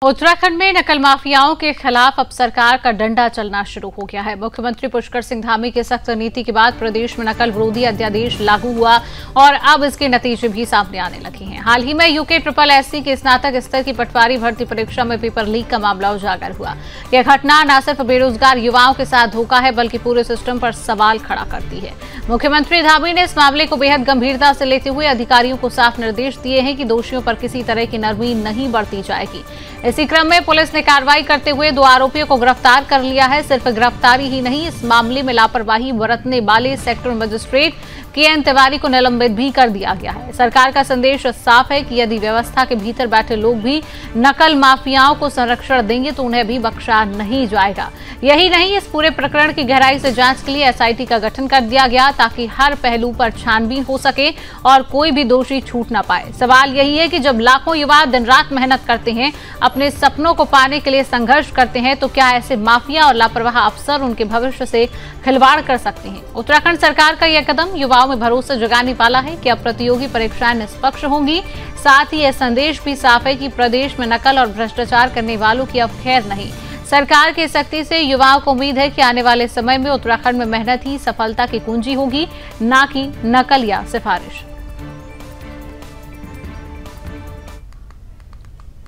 उत्तराखंड में नकल माफियाओं के खिलाफ अब सरकार का डंडा चलना शुरू हो गया है। मुख्यमंत्री पुष्कर सिंह धामी की सख्त नीति के बाद प्रदेश में नकल विरोधी अध्यादेश लागू हुआ और अब इसके नतीजे भी सामने आने लगे हैं। हाल ही में यूके SSC की स्नातक स्तर की पटवारी भर्ती परीक्षा में पेपर लीक का मामला उजागर हुआ। यह घटना न सिर्फ बेरोजगार युवाओं के साथ धोखा है बल्कि पूरे सिस्टम पर सवाल खड़ा करती है। मुख्यमंत्री धामी ने इस मामले को बेहद गंभीरता से लेते हुए अधिकारियों को साफ निर्देश दिए हैं कि दोषियों पर किसी तरह की नरमी नहीं बरती जाएगी। इसी क्रम में पुलिस ने कार्रवाई करते हुए 2 आरोपियों को गिरफ्तार कर लिया है। सिर्फ गिरफ्तारी ही नहीं, इस मामले में लापरवाही बरतने वाले सेक्टर मजिस्ट्रेट KN तिवारी को निलंबित भी कर दिया गया है। सरकार का संदेश साफ है कि यदि व्यवस्था के भीतर बैठे लोग भी नकल माफियाओं को संरक्षण देंगे तो उन्हें भी बख्शा नहीं जाएगा। यही नहीं, इस पूरे प्रकरण की गहराई से जांच के लिए SIT का गठन कर दिया गया ताकि हर पहलू पर छानबीन हो सके और कोई भी दोषी छूट न पाए। सवाल यही है कि जब लाखों युवा दिन रात मेहनत करते हैं, अपने सपनों को पाने के लिए संघर्ष करते हैं, तो क्या ऐसे माफिया और लापरवाह अफसर उनके भविष्य से खिलवाड़ कर सकते हैं? उत्तराखंड सरकार का यह कदम युवाओं में भरोसा जगाने वाला है कि अब प्रतियोगी परीक्षाएं निष्पक्ष होंगी। साथ ही यह संदेश भी साफ है कि प्रदेश में नकल और भ्रष्टाचार करने वालों की अब खैर नहीं। सरकार की सख्ती से युवाओं को उम्मीद है कि आने वाले समय में उत्तराखंड में मेहनत ही सफलता की कुंजी होगी, न कि नकल या सिफारिश।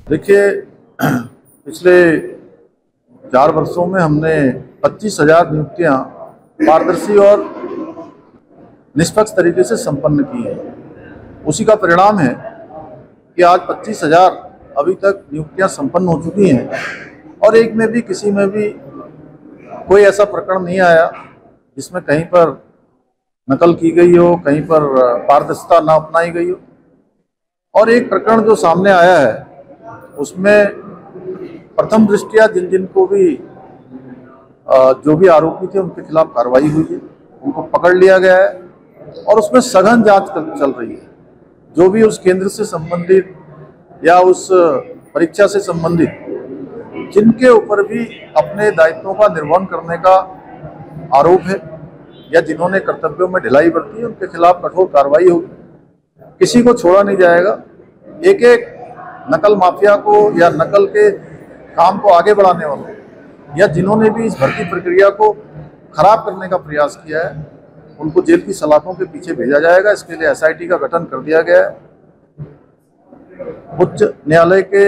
देखिए, पिछले 4 वर्षों में हमने 25,000 नियुक्तियां पारदर्शी और निष्पक्ष तरीके से संपन्न की है। उसी का परिणाम है कि आज 25,000 अभी तक नियुक्तियां संपन्न हो चुकी हैं और एक में भी किसी में भी कोई ऐसा प्रकरण नहीं आया जिसमें कहीं पर नकल की गई हो, कहीं पर पारदर्शिता न अपनाई गई हो। और एक प्रकरण जो सामने आया है उसमें प्रथम दृष्टया जिनको भी जो भी आरोपी थे उनके खिलाफ कार्रवाई हुई है, उनको पकड़ लिया गया है और उसमें सघन जांच चल रही है। जो भी उस केंद्र से संबंधित या उस परीक्षा से संबंधित जिनके ऊपर भी अपने दायित्वों का निर्वहन करने का आरोप है या जिन्होंने कर्तव्यों में ढिलाई बरती है, उनके खिलाफ कठोर कार्रवाई होगी। किसी को छोड़ा नहीं जाएगा। एक एक नकल माफिया को या नकल के काम को आगे बढ़ाने वालों या जिन्होंने भी इस भर्ती प्रक्रिया को खराब करने का प्रयास किया है, उनको जेल की सलाखों के पीछे भेजा जाएगा। इसके लिए SIT का गठन कर दिया गया है। उच्च न्यायालय के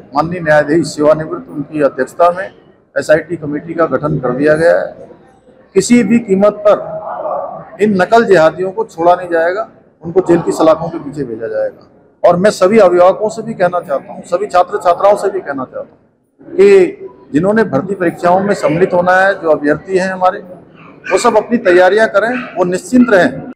माननीय न्यायाधीश सेवानिवृत्त उनकी अध्यक्षता में SIT कमेटी का गठन कर दिया गया है। किसी भी कीमत पर इन नकल जिहादियों को छोड़ा नहीं जाएगा, उनको जेल की सलाखों के पीछे भेजा जाएगा। और मैं सभी अभिभावकों से भी कहना चाहता हूँ, सभी छात्र छात्राओं से भी कहना चाहता हूँ कि जिन्होंने भर्ती परीक्षाओं में सम्मिलित होना है, जो अभ्यर्थी हैं हमारे, वो सब अपनी तैयारियां करें, वो निश्चिंत रहें